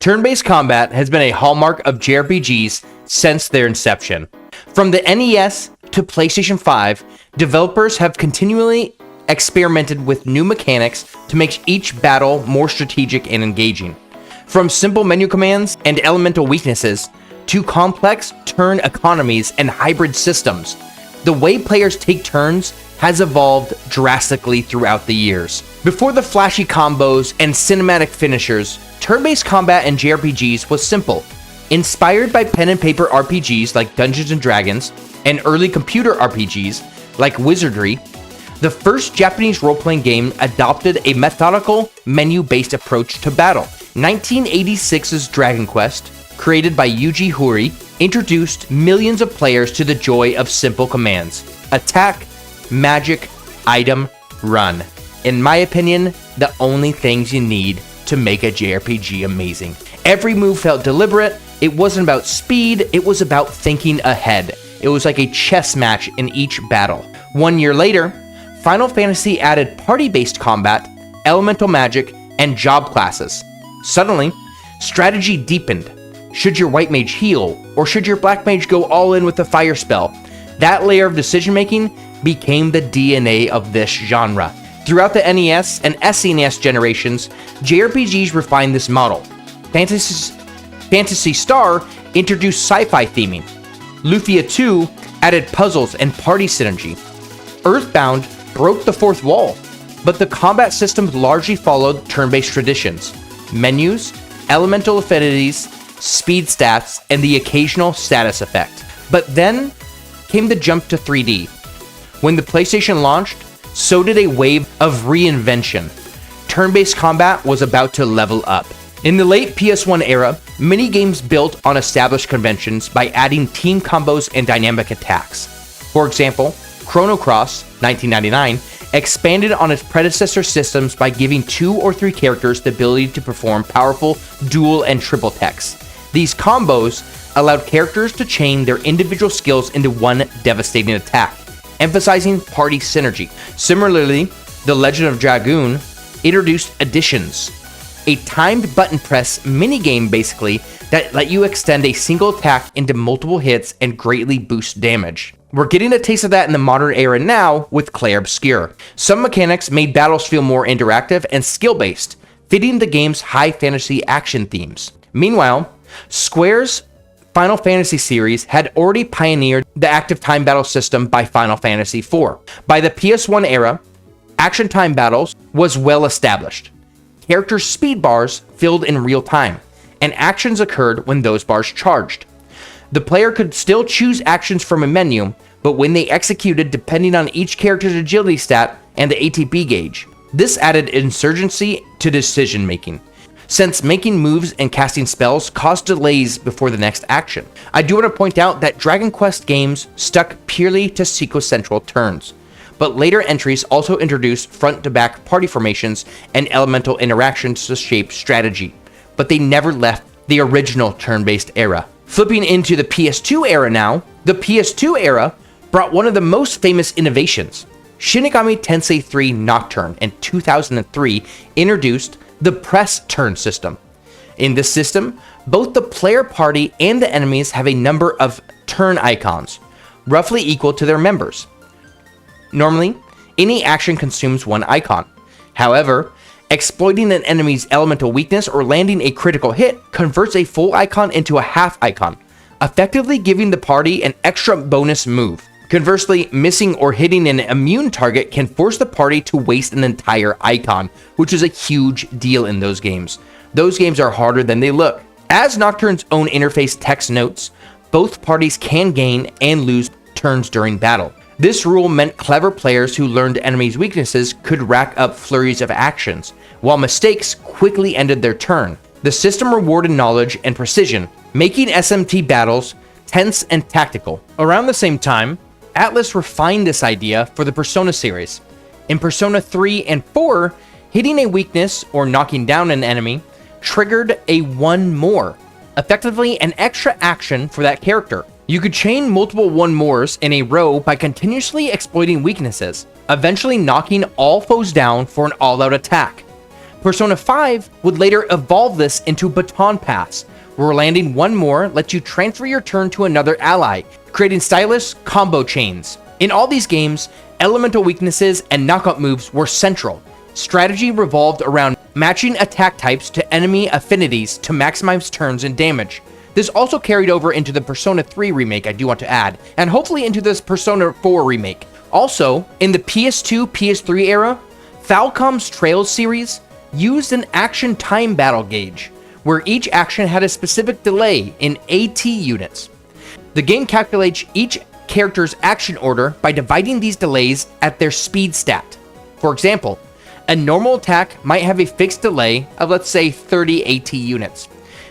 Turn-based combat has been a hallmark of JRPGs since their inception. From the NES to PlayStation 5, developers have continually experimented with new mechanics to make each battle more strategic and engaging. From simple menu commands and elemental weaknesses to complex turn economies and hybrid systems, the way players take turns has evolved drastically throughout the years. Before the flashy combos and cinematic finishers, turn-based combat in JRPGs was simple. Inspired by pen and paper RPGs like Dungeons & Dragons and early computer RPGs like Wizardry, the first Japanese role-playing game adopted a methodical, menu-based approach to battle. 1986's Dragon Quest, created by Yuji Horii, introduced millions of players to the joy of simple commands: attack, magic, item, run. In my opinion, the only things you need to make a JRPG amazing. Every move felt deliberate. It wasn't about speed, it was about thinking ahead. It was like a chess match in each battle. 1 year later, Final Fantasy added party-based combat, elemental magic, and job classes. Suddenly, strategy deepened. Should your white mage heal, or should your black mage go all in with a fire spell? That layer of decision-making became the DNA of this genre. Throughout the NES and SNES generations, JRPGs refined this model. Fantasy Star introduced sci-fi theming. Lufia 2 added puzzles and party synergy. Earthbound broke the fourth wall, but the combat systems largely followed turn-based traditions. Menus, elemental affinities, speed stats, and the occasional status effect. But then came the jump to 3D. When the PlayStation launched, so did a wave of reinvention. Turn-based combat was about to level up. In the late PS1 era, many games built on established conventions by adding team combos and dynamic attacks. For example, Chrono Cross, 1999, expanded on its predecessor systems by giving 2 or 3 characters the ability to perform powerful dual and triple techs. These combos allowed characters to chain their individual skills into one devastating attack, emphasizing party synergy. Similarly, The Legend of Dragoon introduced additions, a timed button press minigame basically that let you extend a single attack into multiple hits and greatly boost damage. We're getting a taste of that in the modern era now with Clair Obscur. Some mechanics made battles feel more interactive and skill-based, fitting the game's high fantasy action themes. Meanwhile, Square's Final Fantasy series had already pioneered the active time battle system by Final Fantasy IV. By the PS1 era, action time battles was well established. Character speed bars filled in real time, and actions occurred when those bars charged. The player could still choose actions from a menu, but when they executed depending on each character's agility stat and the ATB gauge. This added insurgency to decision making, since making moves and casting spells caused delays before the next action. I do want to point out that Dragon Quest games stuck purely to sequential turns, but later entries also introduced front-to-back party formations and elemental interactions to shape strategy, but they never left the original turn-based era. Flipping into the PS2 era now, the PS2 era brought one of the most famous innovations. Shin Megami Tensei III Nocturne in 2003 introduced the press turn system. In this system, both the player party and the enemies have a number of turn icons, roughly equal to their members. Normally, any action consumes one icon. However, exploiting an enemy's elemental weakness or landing a critical hit converts a full icon into a half icon, effectively giving the party an extra bonus move. Conversely, missing or hitting an immune target can force the party to waste an entire icon, which is a huge deal in those games. Those games are harder than they look. As Nocturne's own interface text notes, both parties can gain and lose turns during battle. This rule meant clever players who learned enemies' weaknesses could rack up flurries of actions, while mistakes quickly ended their turn. The system rewarded knowledge and precision, making SMT battles tense and tactical. Around the same time, Atlus refined this idea for the Persona series. In Persona 3 and 4, hitting a weakness or knocking down an enemy triggered a one more, effectively an extra action for that character. You could chain multiple one mores in a row by continuously exploiting weaknesses, eventually knocking all foes down for an all-out attack. Persona 5 would later evolve this into baton pass, where landing one more lets you transfer your turn to another ally, creating stylish combo chains. In all these games, elemental weaknesses and knockout moves were central. Strategy revolved around matching attack types to enemy affinities to maximize turns and damage. This also carried over into the Persona 3 remake, I do want to add, and hopefully into this Persona 4 remake. Also, in the PS2, PS3 era, Falcom's Trails series used an action time battle gauge, where each action had a specific delay in AT units. The game calculates each character's action order by dividing these delays at their speed stat. For example, a normal attack might have a fixed delay of, let's say, 30 AT units,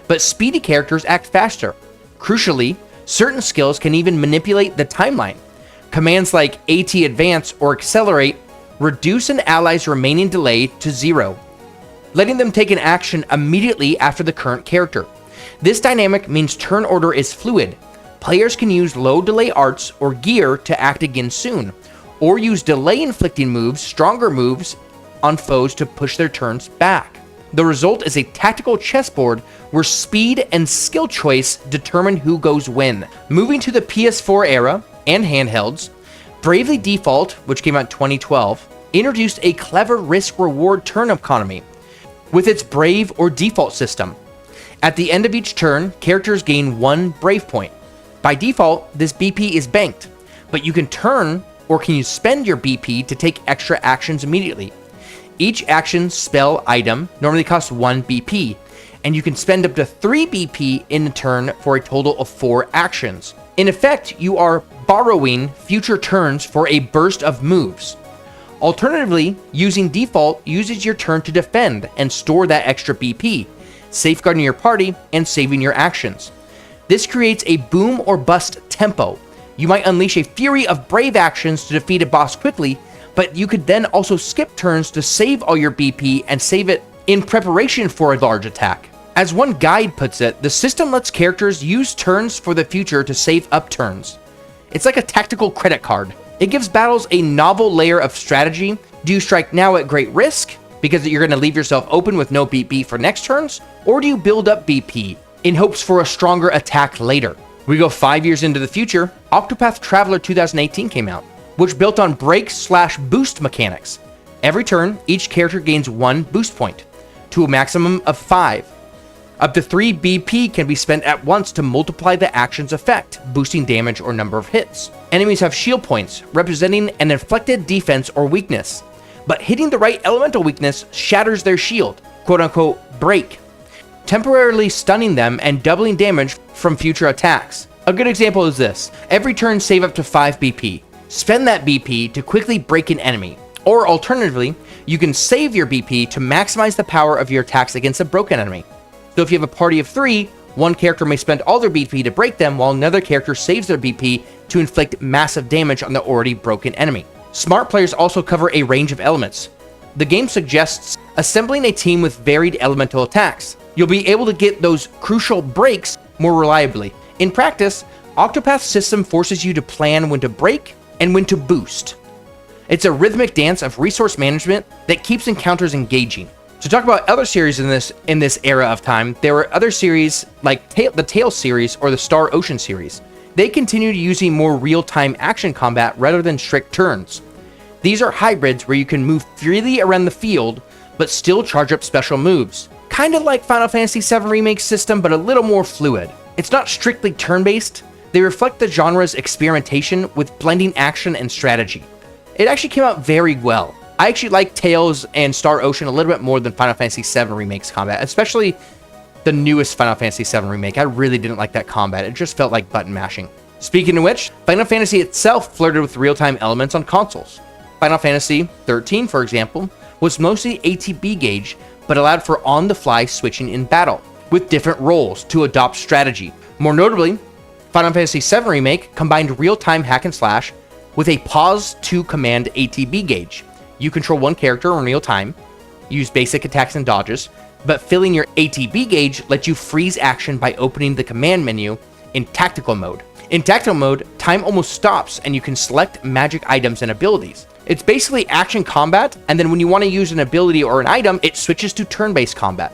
but speedy characters act faster. Crucially, certain skills can even manipulate the timeline. Commands like AT advance or accelerate reduce an ally's remaining delay to 0, letting them take an action immediately after the current character. This dynamic means turn order is fluid. Players can use low delay arts or gear to act again soon, or use delay inflicting moves, stronger moves, on foes to push their turns back. The result is a tactical chessboard where speed and skill choice determine who goes when. Moving to the PS4 era and handhelds, Bravely Default, which came out in 2012, introduced a clever risk-reward turn economy with its Brave or Default system. At the end of each turn, characters gain 1 Brave point. By default, this BP is banked, but you can turn or can you spend your BP to take extra actions immediately. Each action, spell, item normally costs 1 BP, and you can spend up to 3 BP in a turn for a total of 4 actions. In effect, you are borrowing future turns for a burst of moves. Alternatively, using default uses your turn to defend and store that extra BP, safeguarding your party and saving your actions. This creates a boom or bust tempo. You might unleash a fury of brave actions to defeat a boss quickly, but you could then also skip turns to save all your BP and save it in preparation for a large attack. As one guide puts it, the system lets characters use turns for the future to save up turns. It's like a tactical credit card. It gives battles a novel layer of strategy. Do you strike now at great risk, because you're going to leave yourself open with no BP for next turns? Or do you build up BP in hopes for a stronger attack later? We go 5 years into the future, Octopath Traveler 2018 came out, which built on break/boost mechanics. Every turn, each character gains 1 boost point, to a maximum of 5. Up to 3 BP can be spent at once to multiply the action's effect, boosting damage or number of hits. Enemies have shield points, representing an inflicted defense or weakness, but hitting the right elemental weakness shatters their shield, quote-unquote break, temporarily stunning them and doubling damage from future attacks. A good example is this. Every turn save up to 5 BP. Spend that BP to quickly break an enemy. Or alternatively, you can save your BP to maximize the power of your attacks against a broken enemy. So if you have a party of 3, one character may spend all their BP to break them, while another character saves their BP to inflict massive damage on the already broken enemy. Smart players also cover a range of elements. The game suggests assembling a team with varied elemental attacks. You'll be able to get those crucial breaks more reliably. In practice, Octopath's system forces you to plan when to break and when to boost. It's a rhythmic dance of resource management that keeps encounters engaging. To talk about other series in this era of time, there were other series like the Tales series or the Star Ocean series. They continued using more real-time action combat rather than strict turns. These are hybrids where you can move freely around the field, but still charge up special moves. Kind of like Final Fantasy VII Remake system, but a little more fluid. It's not strictly turn-based. They reflect the genre's experimentation with blending action and strategy. It actually came out very well. I actually like Tales and Star Ocean a little bit more than Final Fantasy VII Remake's combat, especially the newest Final Fantasy VII Remake. I really didn't like that combat. It just felt like button mashing. Speaking of which, Final Fantasy itself flirted with real-time elements on consoles. Final Fantasy XIII, for example, was mostly ATB gauge, but allowed for on-the-fly switching in battle, with different roles to adopt strategy. More notably, Final Fantasy VII Remake combined real-time hack and slash with a pause to command ATB gauge. You control one character in real time, use basic attacks and dodges, but filling your ATB gauge lets you freeze action by opening the command menu in tactical mode. In tactical mode, time almost stops and you can select magic items and abilities. It's basically action combat, and then when you want to use an ability or an item, it switches to turn-based combat.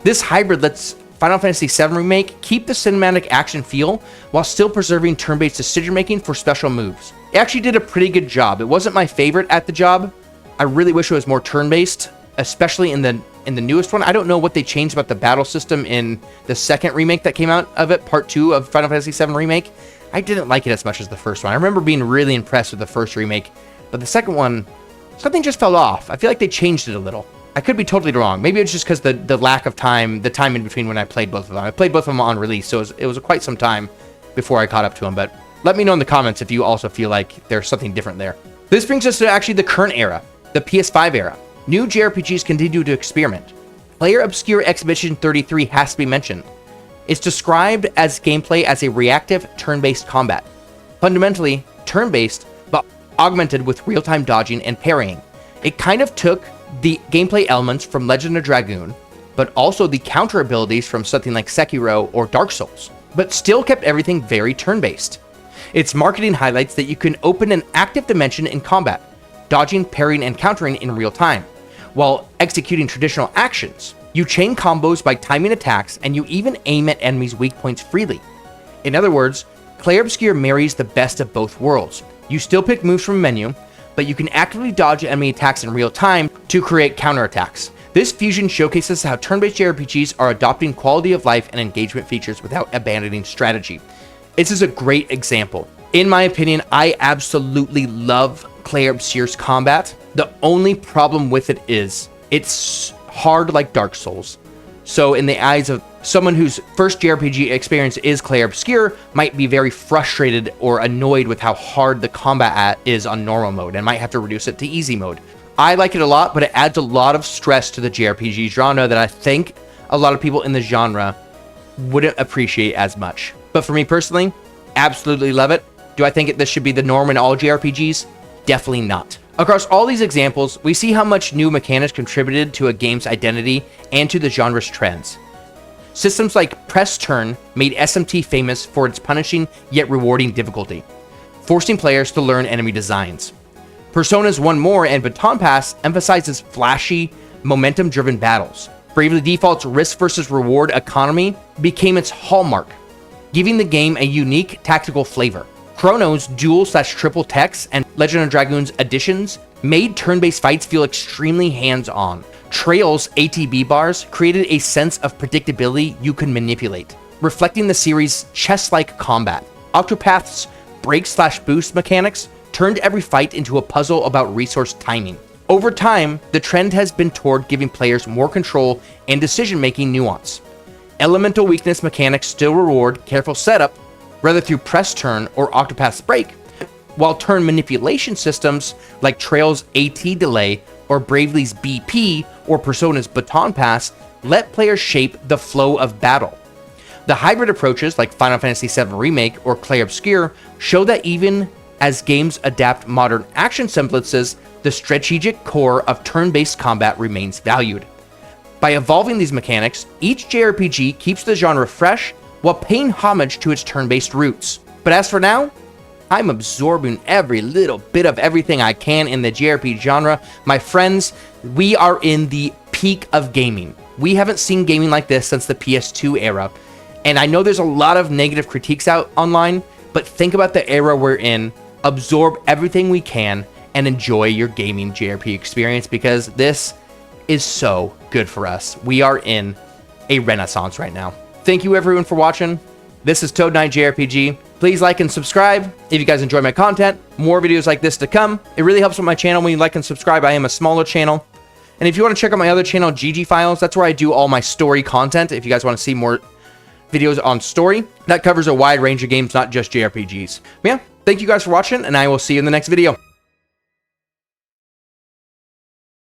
This hybrid lets Final Fantasy VII Remake keep the cinematic action feel while still preserving turn-based decision-making for special moves. It actually did a pretty good job. It wasn't my favorite at the job. I really wish it was more turn-based, especially in the newest one. I don't know what they changed about the battle system in the second remake that came out of it, part 2 of Final Fantasy VII Remake. I didn't like it as much as the first one. I remember being really impressed with the first remake, but the second one, something just fell off. I feel like they changed it a little. I could be totally wrong. Maybe it's just because the lack of time, the time in between when I played both of them. I played both of them on release, so it was quite some time before I caught up to them, but let me know in the comments if you also feel like there's something different there. This brings us to actually the current era, the PS5 era. New JRPGs continue to experiment. Clair Obscur Exhibition 33 has to be mentioned. It's described as gameplay as a reactive turn-based combat. Fundamentally, turn-based, but augmented with real-time dodging and parrying. It kind of took the gameplay elements from Legend of Dragoon, but also the counter abilities from something like Sekiro or Dark Souls, but still kept everything very turn-based. Its marketing highlights that you can open an active dimension in combat, dodging, parrying, and countering in real time, while executing traditional actions. You chain combos by timing attacks, and you even aim at enemies' weak points freely. In other words, Clair Obscur marries the best of both worlds. You still pick moves from a menu, but you can actively dodge enemy attacks in real time to create counterattacks. This fusion showcases how turn-based JRPGs are adopting quality of life and engagement features without abandoning strategy. This is a great example. In my opinion, I absolutely love Clair Obscur's combat. The only problem with it is it's hard like Dark Souls. So in the eyes of someone whose first JRPG experience is Clair Obscur, might be very frustrated or annoyed with how hard the combat is on normal mode and might have to reduce it to easy mode. I like it a lot, but it adds a lot of stress to the JRPG genre that I think a lot of people in the genre wouldn't appreciate as much. But for me personally, absolutely love it. Do I think this should be the norm in all JRPGs? Definitely not. Across all these examples, we see how much new mechanics contributed to a game's identity and to the genre's trends. Systems like Press Turn made SMT famous for its punishing yet rewarding difficulty, forcing players to learn enemy designs. Persona's One More and Baton Pass emphasizes flashy, momentum-driven battles. Bravely Default's risk versus reward economy became its hallmark, giving the game a unique tactical flavor. Chrono's dual/triple techs and Legend of Dragoon's additions made turn-based fights feel extremely hands-on. Trail's ATB bars created a sense of predictability you can manipulate, reflecting the series' chess-like combat. Octopath's break/boost mechanics turned every fight into a puzzle about resource timing. Over time, the trend has been toward giving players more control and decision-making nuance. Elemental weakness mechanics still reward careful setup, whether through Press Turn or Octopath's Break, while turn manipulation systems like Trail's AT Delay or Bravely's BP or Persona's Baton Pass let players shape the flow of battle. The hybrid approaches like Final Fantasy VII Remake or Clair Obscur show that even as games adapt modern action semblances, the strategic core of turn-based combat remains valued. By evolving these mechanics, each JRPG keeps the genre fresh while paying homage to its turn-based roots. But as for now, I'm absorbing every little bit of everything I can in the JRPG genre. My friends, we are in the peak of gaming. We haven't seen gaming like this since the PS2 era. And I know there's a lot of negative critiques out online, but think about the era we're in, absorb everything we can, and enjoy your gaming JRPG experience because this is so good for us. We are in a renaissance right now. Thank you everyone for watching. This is Toad Knight JRPG. Please like and subscribe if you guys enjoy my content. More videos like this to come. It really helps with my channel when you like and subscribe. I am a smaller channel. And if you want to check out my other channel, GG Files, that's where I do all my story content. If you guys want to see more videos on story, that covers a wide range of games, not just JRPGs. But yeah, thank you guys for watching, and I will see you in the next video.